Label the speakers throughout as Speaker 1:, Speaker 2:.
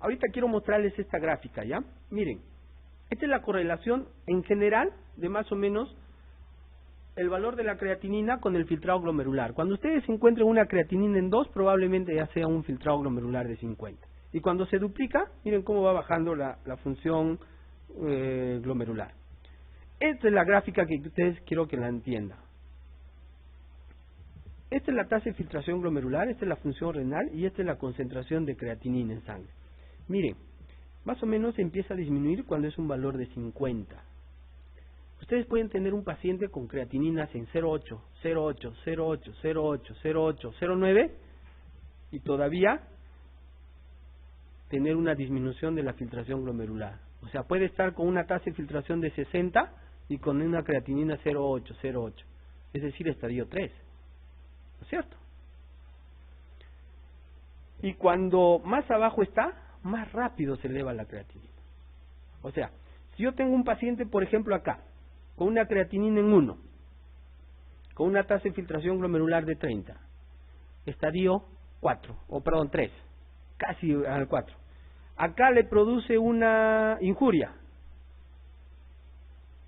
Speaker 1: Ahorita quiero mostrarles esta gráfica, ¿ya? Miren, esta es la correlación en general de más o menos el valor de la creatinina con el filtrado glomerular. Cuando ustedes encuentren una creatinina en 2, probablemente ya sea un filtrado glomerular de 50. Y cuando se duplica, miren cómo va bajando la función glomerular. Esta es la gráfica que ustedes quiero que la entiendan. Esta es la tasa de filtración glomerular, esta es la función renal y esta es la concentración de creatinina en sangre. Miren, más o menos empieza a disminuir cuando es un valor de 50. Ustedes pueden tener un paciente con creatininas en 0,8, 0,8, 0,8, 0,8, 0,8, 0,9 y todavía tener una disminución de la filtración glomerular. O sea, puede estar con una tasa de filtración de 60 y con una creatinina 0,8, 0,8. Es decir, estadio 3. ¿No es cierto? Y cuando más abajo está, más rápido se eleva la creatinina. O sea, si yo tengo un paciente, por ejemplo, acá, con una creatinina en 1, con una tasa de filtración glomerular de 30, estadio 4, o perdón, 3, casi al 4. Acá le produce una injuria.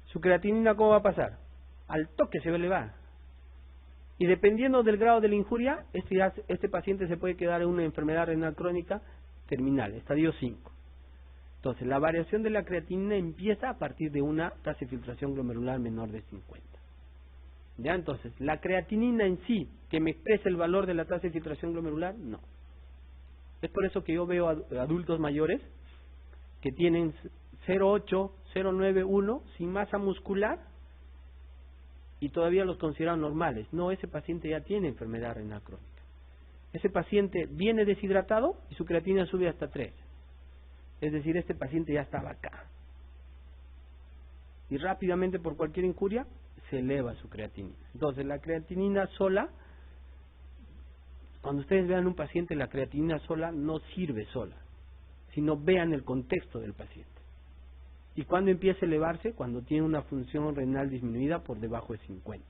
Speaker 1: Su creatinina, ¿cómo va a pasar? Al toque se va a elevar. Y dependiendo del grado de la injuria, este paciente se puede quedar en una enfermedad renal crónica terminal, estadio 5. Entonces, la variación de la creatinina empieza a partir de una tasa de filtración glomerular menor de 50. ¿Ya? Entonces, la creatinina en sí, que me expresa el valor de la tasa de filtración glomerular, no. Es por eso que yo veo adultos mayores que tienen 0,8, 0,9, 1, sin masa muscular, y todavía los consideran normales. No, ese paciente ya tiene enfermedad renal crónica. Ese paciente viene deshidratado y su creatinina sube hasta 3. Es decir, este paciente ya estaba acá. Y rápidamente, por cualquier injuria, se eleva su creatinina. Entonces, la creatinina sola, cuando ustedes vean un paciente, la creatinina sola no sirve sola, sino vean el contexto del paciente. ¿Y cuándo empieza a elevarse? Cuando tiene una función renal disminuida por debajo de 50.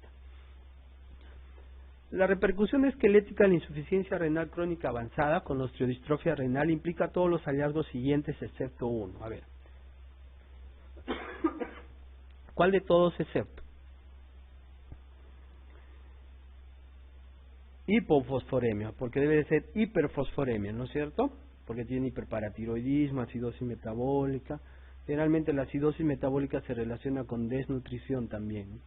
Speaker 1: La repercusión esquelética de la insuficiencia renal crónica avanzada con osteodistrofia renal implica todos los hallazgos siguientes excepto uno. A ver. ¿Cuál de todos excepto? Hipofosforemia, porque debe de ser hiperfosforemia, ¿no es cierto? Porque tiene hiperparatiroidismo, acidosis metabólica. Generalmente la acidosis metabólica se relaciona con desnutrición también.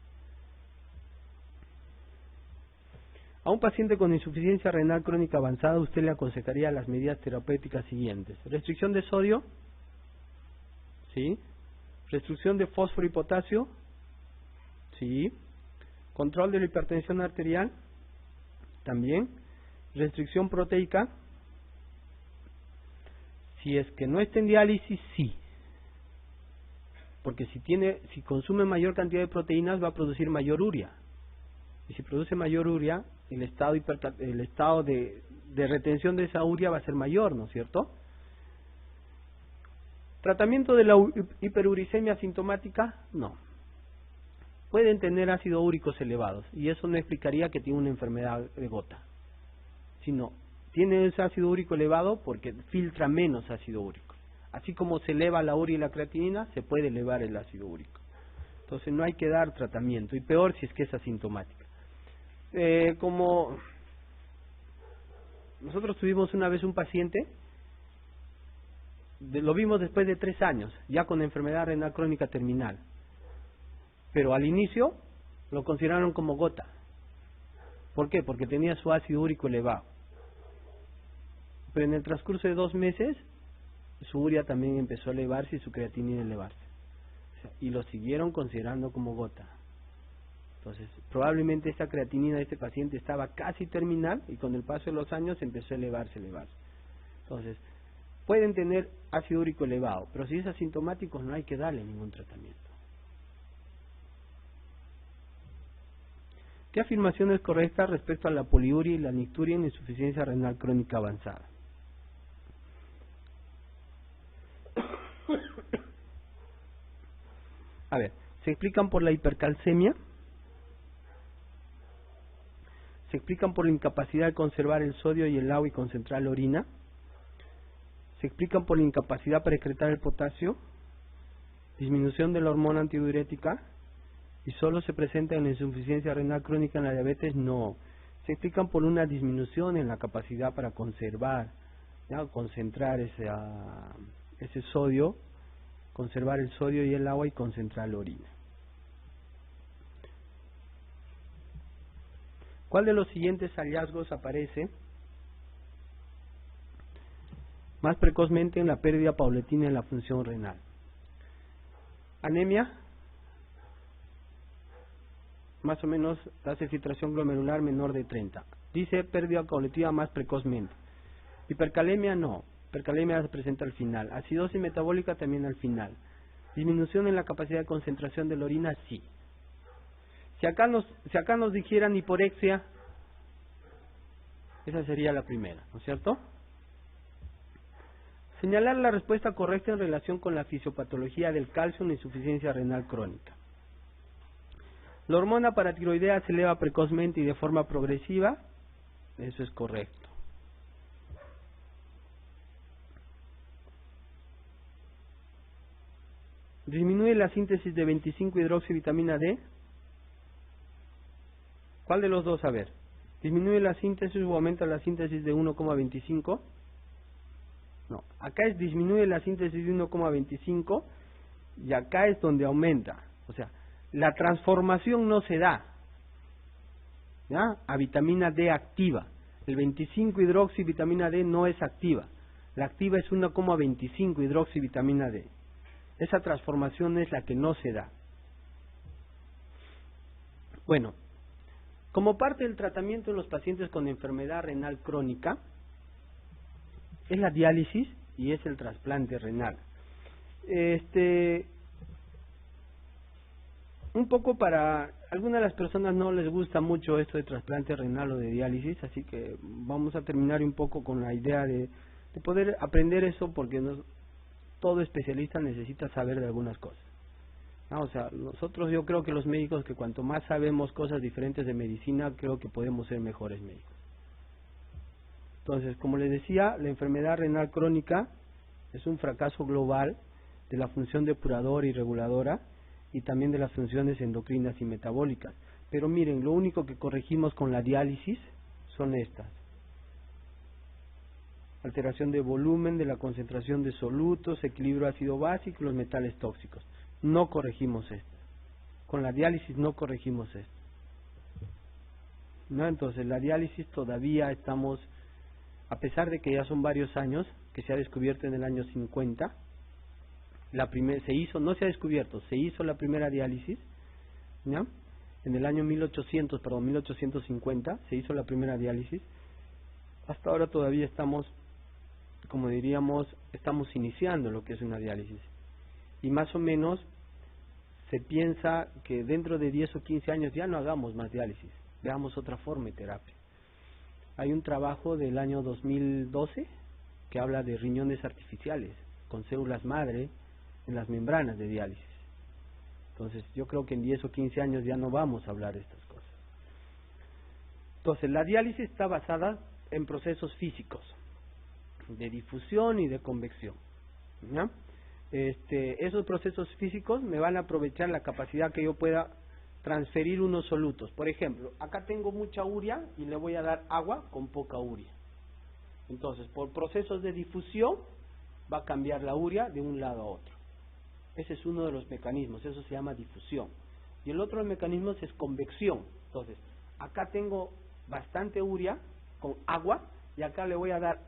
Speaker 1: A un paciente con insuficiencia renal crónica avanzada, usted le aconsejaría las medidas terapéuticas siguientes. Restricción de sodio, ¿sí? Restricción de fósforo y potasio, ¿sí? Control de la hipertensión arterial, también. Restricción proteica, si es que no está en diálisis, sí. Porque si consume mayor cantidad de proteínas va a producir mayor urea. Y si produce mayor urea, el estado de retención de esa urea va a ser mayor, ¿no es cierto? ¿Tratamiento de la hiperuricemia asintomática? No. Pueden tener ácidos úricos elevados y eso no explicaría que tiene una enfermedad de gota. Sino, tiene ese ácido úrico elevado porque filtra menos ácido úrico. Así como se eleva la urea y la creatinina, se puede elevar el ácido úrico. Entonces no hay que dar tratamiento, y peor si es que es asintomática. Como nosotros tuvimos una vez un paciente, lo vimos después de 3 años, ya con enfermedad renal crónica terminal. Pero al inicio lo consideraron como gota. ¿Por qué? Porque tenía su ácido úrico elevado. Pero en el transcurso de 2 meses, su urea también empezó a elevarse y su creatinina a elevarse. O sea, y lo siguieron considerando como gota. Entonces, probablemente esta creatinina de este paciente estaba casi terminal y con el paso de los años empezó a elevarse. Entonces, pueden tener ácido úrico elevado, pero si es asintomático no hay que darle ningún tratamiento. ¿Qué afirmación es correcta respecto a la poliuria y la nicturia en insuficiencia renal crónica avanzada? A ver, se explican por la hipercalcemia, se explican por la incapacidad de conservar el sodio y el agua y concentrar la orina, se explican por la incapacidad para excretar el potasio, disminución de la hormona antidiurética, y solo se presentan en la insuficiencia renal crónica en la diabetes. No, se explican por una disminución en la capacidad para conservar, ¿ya? Concentrar ese sodio, conservar el sodio y el agua y concentrar la orina. ¿Cuál de los siguientes hallazgos aparece más precozmente en la pérdida paulatina en la función renal? Anemia, más o menos tasa de filtración glomerular menor de 30. Dice pérdida paulatina más precozmente. Hipercalemia no, hipercalemia se presenta al final. Acidosis metabólica también al final. Disminución en la capacidad de concentración de la orina, sí. Si acá nos dijeran hiporexia, esa sería la primera, ¿no es cierto? Señalar la respuesta correcta en relación con la fisiopatología del calcio en insuficiencia renal crónica. La hormona paratiroidea se eleva precozmente y de forma progresiva, eso es correcto. Disminuye la síntesis de 25-hidroxivitamina D. ¿Cuál de los dos? A ver. ¿Disminuye la síntesis o aumenta la síntesis de 1,25? No. Acá es disminuye la síntesis de 1,25 y acá es donde aumenta. O sea, la transformación no se da, ¿ya? A vitamina D activa. El 25-hidroxivitamina D no es activa. La activa es 1,25 hidroxivitamina D. Esa transformación es la que no se da. Bueno, como parte del tratamiento en los pacientes con enfermedad renal crónica, es la diálisis y es el trasplante renal. Un poco para algunas de las personas no les gusta mucho esto de trasplante renal o de diálisis, así que vamos a terminar un poco con la idea de poder aprender eso, porque todo especialista necesita saber de algunas cosas. ¿No? O sea, yo creo que los médicos, que cuanto más sabemos cosas diferentes de medicina, creo que podemos ser mejores médicos. Entonces, como les decía, la enfermedad renal crónica es un fracaso global de la función depuradora y reguladora y también de las funciones endocrinas y metabólicas. Pero miren, lo único que corregimos con la diálisis son estas: alteración de volumen, de la concentración de solutos, equilibrio ácido básico y los metales tóxicos. No corregimos esto. Con la diálisis no corregimos esto, ¿no? Entonces, la diálisis todavía estamos, a pesar de que ya son varios años, que se ha descubierto en el año 50, se hizo la primera diálisis, ¿ya? En el año 1850 se hizo la primera diálisis. Hasta ahora todavía estamos, como diríamos, estamos iniciando lo que es una diálisis. Y más o menos se piensa que dentro de 10 o 15 años ya no hagamos más diálisis, veamos otra forma de terapia. Hay un trabajo del año 2012 que habla de riñones artificiales con células madre en las membranas de diálisis. Entonces, yo creo que en 10 o 15 años ya no vamos a hablar de estas cosas. Entonces, la diálisis está basada en procesos físicos de difusión y de convección, ¿ya? Esos procesos físicos me van a aprovechar la capacidad que yo pueda transferir unos solutos. Por ejemplo, acá tengo mucha urea y le voy a dar agua con poca urea. Entonces, por procesos de difusión va a cambiar la urea de un lado a otro. Ese es uno de los mecanismos, eso se llama difusión. Y el otro de los mecanismos es convección. Entonces, acá tengo bastante urea con agua y acá le voy a dar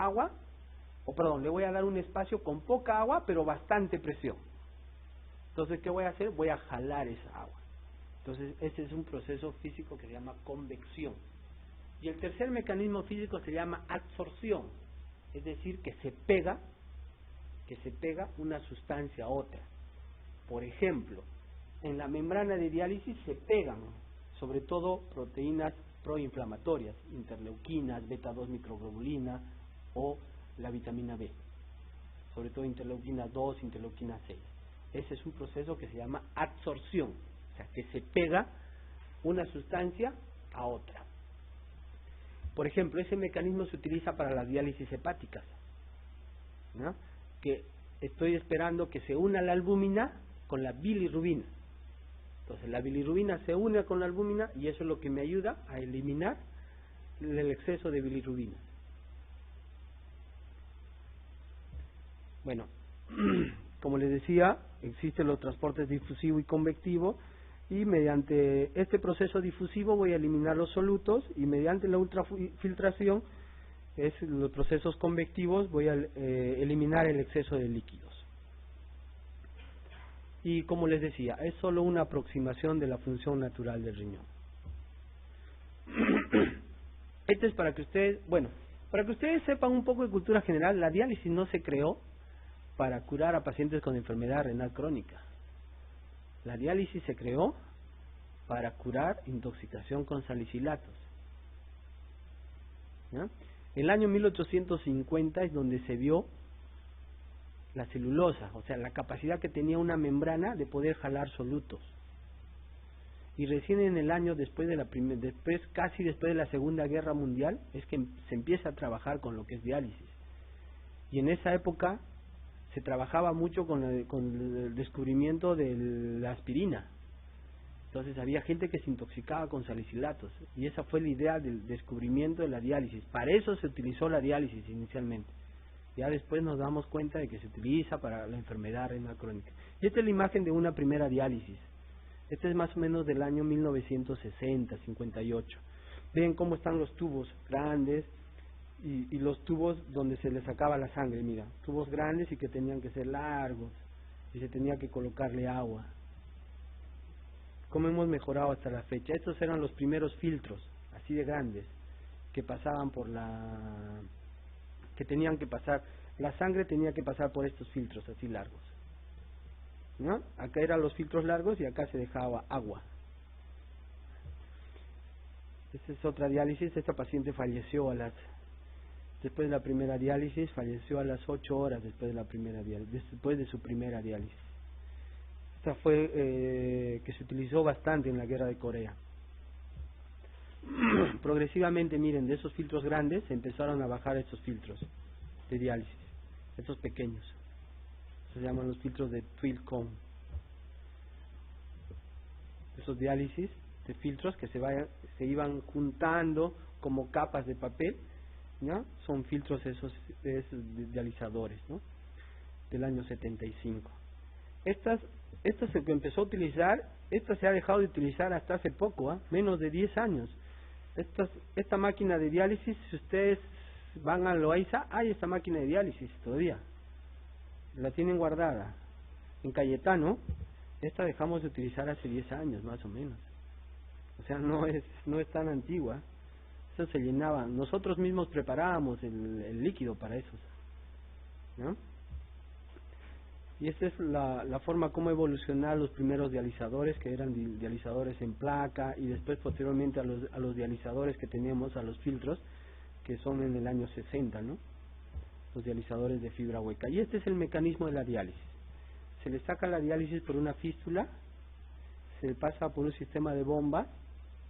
Speaker 1: le voy a dar un espacio con poca agua pero bastante presión. Entonces, ¿qué voy a hacer? Voy a jalar esa agua. Entonces, ese es un proceso físico que se llama convección. Y el tercer mecanismo físico se llama adsorción, es decir, que se pega una sustancia a otra. Por ejemplo, en la membrana de diálisis se pegan, sobre todo proteínas proinflamatorias, interleuquinas, beta-2 microglobulina o la vitamina B, sobre todo interleuquina 2, interleuquina 6. Ese es un proceso que se llama adsorción, o sea, que se pega una sustancia a otra. Por ejemplo, ese mecanismo se utiliza para las diálisis hepáticas, ¿no? Que estoy esperando que se una la albúmina con la bilirrubina. Entonces la bilirrubina se une con la albúmina y eso es lo que me ayuda a eliminar el exceso de bilirrubina. Bueno, como les decía, existen los transportes difusivo y convectivo, y mediante este proceso difusivo voy a eliminar los solutos, y mediante la ultrafiltración, los procesos convectivos, voy a eliminar el exceso de líquidos. Y como les decía, es solo una aproximación de la función natural del riñón. Esto es para que ustedes, para que ustedes sepan un poco de cultura general. La diálisis no se creó para curar a pacientes con enfermedad renal crónica. La diálisis se creó para curar intoxicación con salicilatos. ¿Ya? El año 1850 es donde se vio la celulosa, o sea, la capacidad que tenía una membrana de poder jalar solutos. Y recién en el año casi después de la Segunda Guerra Mundial, es que se empieza a trabajar con lo que es diálisis. Y en esa época se trabajaba mucho con el descubrimiento de la aspirina. Entonces había gente que se intoxicaba con salicilatos, y esa fue la idea del descubrimiento de la diálisis. Para eso se utilizó la diálisis inicialmente. Ya después nos damos cuenta de que se utiliza para la enfermedad renal crónica. Y esta es la imagen de una primera diálisis. Este es más o menos del año 1960, 58. Ven cómo están los tubos grandes y los tubos donde se le sacaba la sangre. Mira, tubos grandes y que tenían que ser largos, y se tenía que colocarle agua. ¿Cómo hemos mejorado hasta la fecha? Estos eran los primeros filtros, así de grandes, que pasaban que tenían que pasar, la sangre tenía que pasar por estos filtros así largos, ¿no? Acá eran los filtros largos y acá se dejaba agua. Esta es otra diálisis. Esta paciente falleció después de la primera diálisis, falleció a las 8 horas después de su primera diálisis. Esta fue que se utilizó bastante en la guerra de Corea. Progresivamente, miren, de esos filtros grandes se empezaron a bajar estos filtros de diálisis, estos pequeños. Se llaman los filtros de Twilcom. Esos diálisis de filtros que se iban juntando como capas de papel, ¿no? Son filtros esos dializadores, ¿no? Del año 75. Esta se empezó a utilizar, esta se ha dejado de utilizar hasta hace poco, menos de 10 años. Esta máquina de diálisis, si ustedes van a Loaiza, hay esta máquina de diálisis todavía. La tienen guardada. En Cayetano, esta dejamos de utilizar hace 10 años, más o menos. O sea, no es tan antigua. Eso se llenaba. Nosotros mismos preparábamos el líquido para eso, ¿no? Y esta es la forma como evolucionaron los primeros dializadores, que eran dializadores en placa, y después posteriormente a los dializadores que tenemos, a los filtros, que son en el año 60, ¿no? Los dializadores de fibra hueca. Y este es el mecanismo de la diálisis. Se le saca la diálisis por una fístula, se pasa por un sistema de bomba,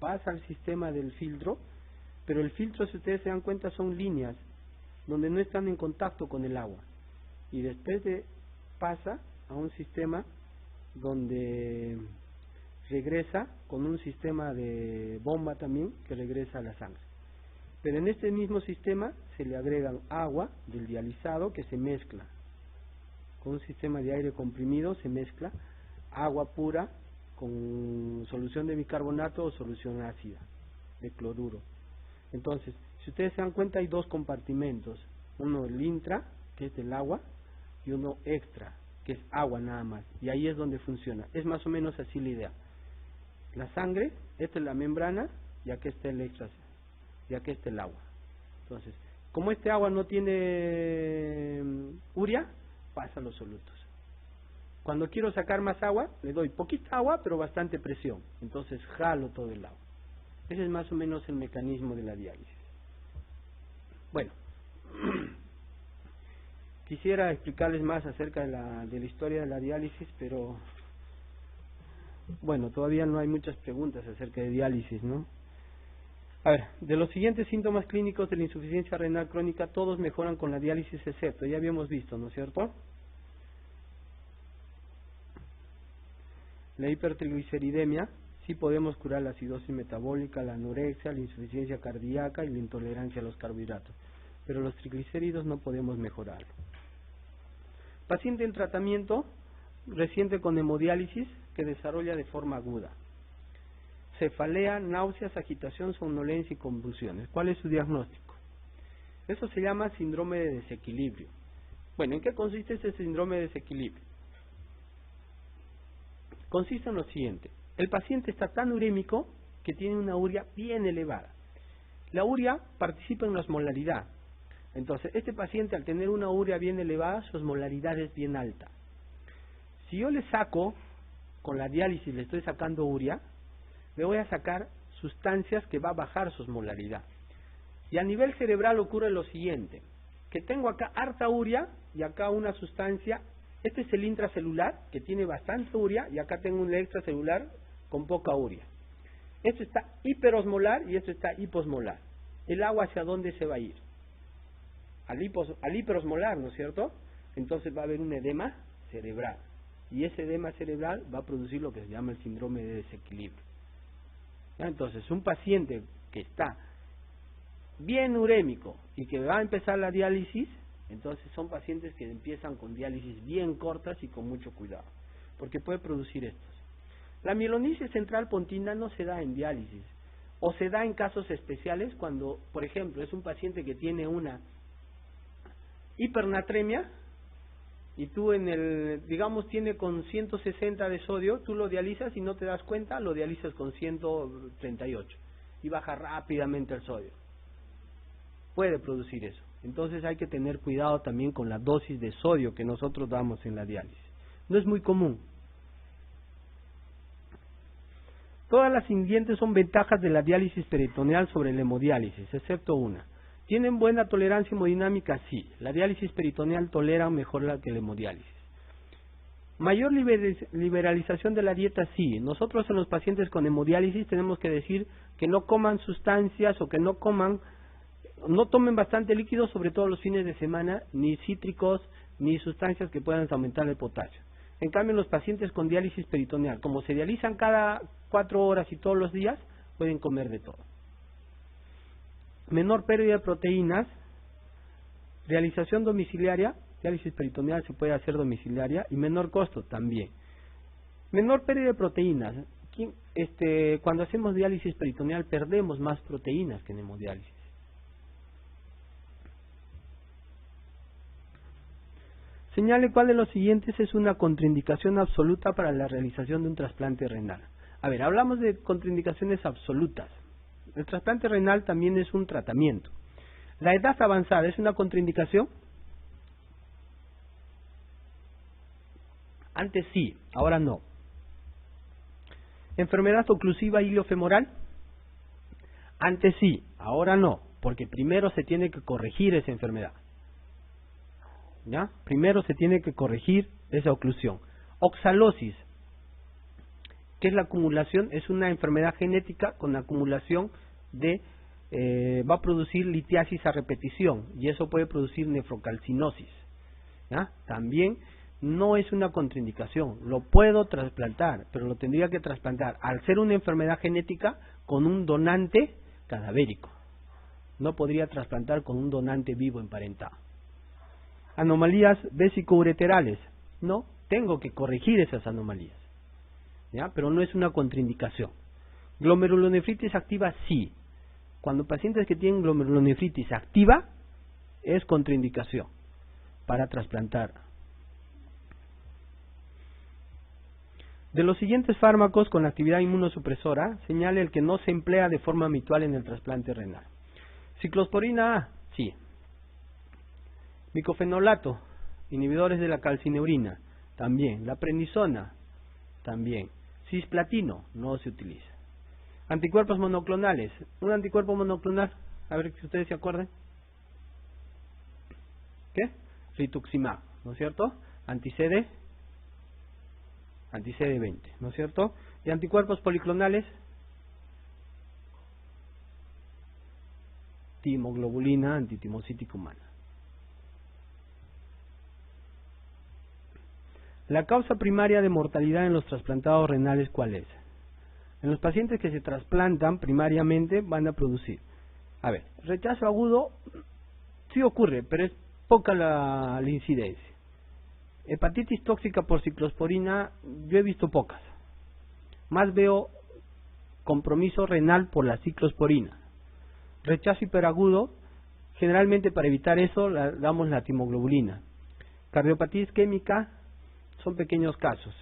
Speaker 1: pasa al sistema del filtro, pero el filtro, si ustedes se dan cuenta, son líneas donde no están en contacto con el agua, y después pasa a un sistema donde regresa con un sistema de bomba también que regresa a la sangre. Pero en este mismo sistema se le agregan agua del dializado que se mezcla con un sistema de aire comprimido, se mezcla agua pura con solución de bicarbonato o solución ácida de cloruro. Entonces, si ustedes se dan cuenta, hay dos compartimentos, uno el intra, que es del agua, y uno extra, que es agua nada más, y ahí es donde funciona. Es más o menos así la idea. La sangre, esta es la membrana, y aquí está el extra, y aquí está el agua. Entonces, como este agua no tiene urea, pasa los solutos. Cuando quiero sacar más agua, le doy poquita agua, pero bastante presión. Entonces jalo todo el agua. Ese es más o menos el mecanismo de la diálisis. Bueno, quisiera explicarles más acerca de la historia de la diálisis, pero bueno, todavía no hay muchas preguntas acerca de diálisis, ¿no? A ver, de los siguientes síntomas clínicos de la insuficiencia renal crónica, todos mejoran con la diálisis excepto, ya habíamos visto, ¿no es cierto? La hipertrigliceridemia, sí podemos curar la acidosis metabólica, la anorexia, la insuficiencia cardíaca y la intolerancia a los carbohidratos, pero los triglicéridos no podemos mejorarlo. Paciente en tratamiento reciente con hemodiálisis que desarrolla de forma aguda. Cefalea, náuseas, agitación, somnolencia y convulsiones. ¿Cuál es su diagnóstico? Eso se llama síndrome de desequilibrio. Bueno, ¿en qué consiste este síndrome de desequilibrio? Consiste en lo siguiente. El paciente está tan urémico que tiene una urea bien elevada. La urea participa en la osmolaridad. Entonces, este paciente al tener una urea bien elevada, su osmolaridad es bien alta. Si yo le saco, con la diálisis le estoy sacando urea, le voy a sacar sustancias que va a bajar su osmolaridad. Y a nivel cerebral ocurre lo siguiente, que tengo acá harta urea y acá una sustancia, este es el intracelular que tiene bastante urea y acá tengo un extracelular con poca urea. Esto está hiperosmolar y esto está hiposmolar. ¿El agua hacia dónde se va a ir? Al hiperosmolar, ¿no es cierto? Entonces va a haber un edema cerebral y ese edema cerebral va a producir lo que se llama el síndrome de desequilibrio. Entonces, un paciente que está bien urémico y que va a empezar la diálisis, entonces son pacientes que empiezan con diálisis bien cortas y con mucho cuidado, porque puede producir estos. La mielonitis central pontina no se da en diálisis, o se da en casos especiales cuando, por ejemplo, es un paciente que tiene una hipernatremia, y tú digamos tiene con 160 de sodio, tú lo dializas y no te das cuenta, lo dializas con 138 y baja rápidamente el sodio. Puede producir eso. Entonces hay que tener cuidado también con la dosis de sodio que nosotros damos en la diálisis. No es muy común. Todas las siguientes son ventajas de la diálisis peritoneal sobre la hemodiálisis, excepto una. ¿Tienen buena tolerancia hemodinámica? Sí. La diálisis peritoneal tolera mejor que la hemodiálisis. Mayor liberalización de la dieta, sí. Nosotros en los pacientes con hemodiálisis tenemos que decir que no coman sustancias o que no tomen bastante líquido, sobre todo los fines de semana, ni cítricos, ni sustancias que puedan aumentar el potasio. En cambio, los pacientes con diálisis peritoneal, como se dializan cada 4 horas y todos los días, pueden comer de todo. Menor pérdida de proteínas, realización domiciliaria, diálisis peritoneal se puede hacer domiciliaria, y menor costo también. Menor pérdida de proteínas, cuando hacemos diálisis peritoneal perdemos más proteínas que en hemodiálisis. Señale cuál de los siguientes es una contraindicación absoluta para la realización de un trasplante renal. A ver, hablamos de contraindicaciones absolutas. El trasplante renal también es un tratamiento. ¿La edad avanzada es una contraindicación? Antes sí, ahora no. ¿Enfermedad oclusiva iliofemoral? Antes sí, ahora no, porque primero se tiene que corregir esa enfermedad. ¿Ya? Primero se tiene que corregir esa oclusión. Oxalosis, ¿qué es la acumulación? Es una enfermedad genética con acumulación va a producir litiasis a repetición y eso puede producir nefrocalcinosis. ¿Ya? También no es una contraindicación, lo puedo trasplantar, pero lo tendría que trasplantar al ser una enfermedad genética con un donante cadavérico. No podría trasplantar con un donante vivo emparentado. Anomalías vesicoureterales, no, tengo que corregir esas anomalías, ¿ya? Pero no es una contraindicación. Glomerulonefritis activa, sí. Cuando pacientes que tienen glomerulonefritis activa, es contraindicación para trasplantar. De los siguientes fármacos con actividad inmunosupresora, señale el que no se emplea de forma habitual en el trasplante renal. Ciclosporina A, sí. Micofenolato, inhibidores de la calcineurina, también. La prednisona, también. Cisplatino, no se utiliza. Anticuerpos monoclonales. Un anticuerpo monoclonal, a ver si ustedes se acuerdan. ¿Qué? Rituximab, ¿no es cierto? Anti-CD20, ¿no es cierto? Y anticuerpos policlonales. timoglobulina antitimocítica humana. La causa primaria de mortalidad en los trasplantados renales, ¿cuál es? En los pacientes que se trasplantan primariamente van a producir, rechazo agudo sí ocurre, pero es poca la incidencia. Hepatitis tóxica por ciclosporina, yo he visto pocas. Más veo compromiso renal por la ciclosporina. Rechazo hiperagudo, generalmente para evitar eso damos la timoglobulina. Cardiopatía isquémica son pequeños casos.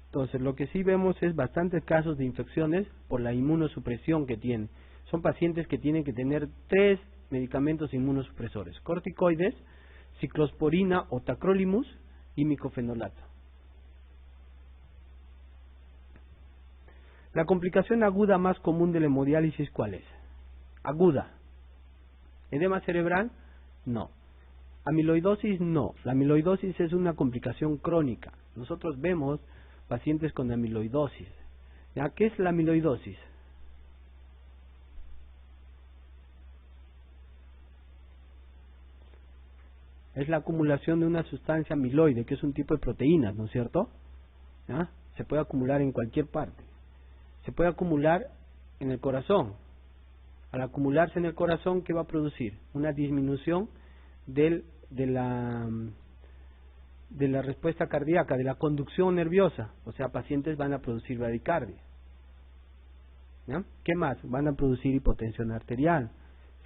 Speaker 1: Entonces lo que sí vemos es bastantes casos de infecciones por la inmunosupresión que tienen. Son pacientes que tienen que tener 3 medicamentos inmunosupresores: corticoides, ciclosporina o tacrolimus y micofenolato. La complicación aguda más común de la hemodiálisis, ¿cuál es? Aguda. ¿Edema cerebral? No. Amiloidosis, no. La amiloidosis es una complicación crónica. Nosotros vemos pacientes con amiloidosis. ¿Ya? ¿Qué es la amiloidosis? Es la acumulación de una sustancia amiloide, que es un tipo de proteínas, ¿no es cierto? ¿Ya? Se puede acumular en cualquier parte. Se puede acumular en el corazón. Al acumularse en el corazón, ¿qué va a producir? Una disminución de la respuesta cardíaca, de la conducción nerviosa. O sea, pacientes van a producir bradicardia. ¿Ya? ¿Qué más? Van a producir hipotensión arterial.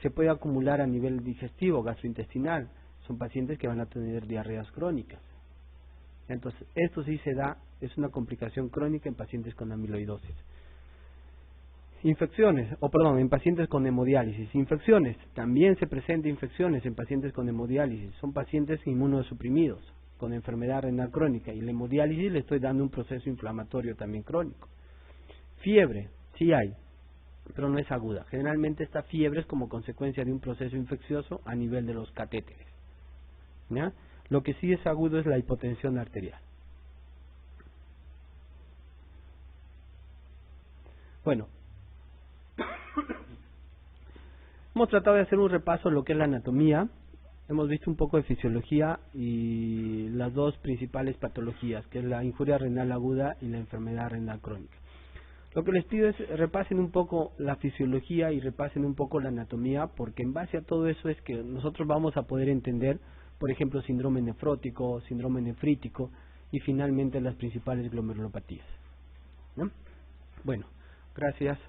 Speaker 1: Se puede acumular a nivel digestivo, gastrointestinal. Son pacientes que van a tener diarreas crónicas. Entonces, esto sí se da, es una complicación crónica en pacientes con amiloidosis. Infecciones, en pacientes con hemodiálisis. Infecciones, también se presentan infecciones en pacientes con hemodiálisis. Son pacientes inmunosuprimidos, con enfermedad renal crónica. Y la hemodiálisis le estoy dando un proceso inflamatorio también crónico. Fiebre, sí hay, pero no es aguda. Generalmente esta fiebre es como consecuencia de un proceso infeccioso a nivel de los catéteres. ¿Ya? Lo que sí es agudo es la hipotensión arterial. Bueno, hemos tratado de hacer un repaso de lo que es la anatomía. Hemos visto un poco de fisiología y las dos principales patologías, que es la injuria renal aguda y la enfermedad renal crónica. Lo que les pido es repasen un poco la fisiología y repasen un poco la anatomía, porque en base a todo eso es que nosotros vamos a poder entender, por ejemplo, síndrome nefrótico, síndrome nefrítico y finalmente las principales glomerulopatías, ¿no? Bueno, gracias.